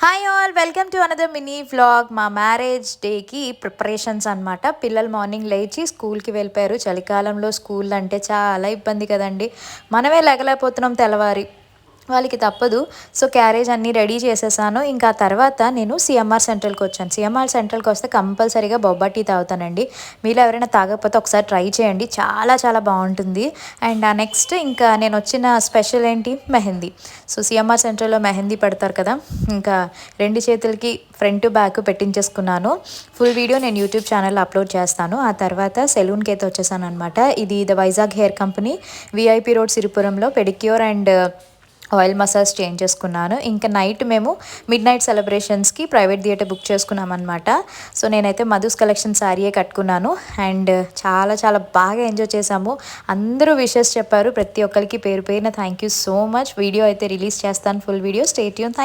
Hi all, welcome to another mini vlog. మా marriage డేకి preparations అనమాట. పిల్లలు మార్నింగ్ లేచి స్కూల్కి వెళ్ళిపోయారు. చలికాలంలో స్కూల్ అంటే చాలా ఇబ్బంది కదండి. మనమే లేగలేకపోతున్నాం తెల్లవారి, వాళ్ళకి తప్పదు. సో క్యారేజ్ అన్నీ రెడీ చేసేసాను. ఇంకా తర్వాత నేను సిఎంఆర్ సెంట్రల్కి వచ్చాను. సిఎంఆర్ సెంట్రల్కి వస్తే కంపల్సరీగా బొబ్బా టీ తాగుతానండి. మీలో ఎవరైనా తాగకపోతే ఒకసారి ట్రై చేయండి, చాలా చాలా బాగుంటుంది. అండ్ నెక్స్ట్ ఇంకా నేను వచ్చిన స్పెషల్ ఏంటి, మెహందీ. సో సిఎంఆర్ సెంట్రల్లో మెహందీ పెడతారు కదా, ఇంకా రెండు చేతులకి ఫ్రంట్ బ్యాక్ పెట్టించేసుకున్నాను. ఫుల్ వీడియో నేను యూట్యూబ్ ఛానల్లో అప్లోడ్ చేస్తాను. ఆ తర్వాత సెలూన్కి అయితే వచ్చేసాను అనమాట. ఇది the Vizag hair company, VIP road సిరిపురంలో పెడిక్యూర్ అండ్ ఆయిల్ మసాజ్ చేయించేసుకున్నాను. ఇంకా నైట్ మేము మిడ్ నైట్ సెలబ్రేషన్స్కి ప్రైవేట్ థియేటర్ బుక్ చేసుకున్నాం అనమాట. సో నేనైతే మధుస్ కలెక్షన్ శారీయే కట్టుకున్నాను. అండ్ చాలా చాలా బాగా ఎంజాయ్ చేశాము. అందరూ విషెస్ చెప్పారు. ప్రతి ఒక్కరికి పేరు పేరున thank you so much. Video అయితే రిలీజ్ చేస్తాను, ఫుల్ వీడియో. Stay tune.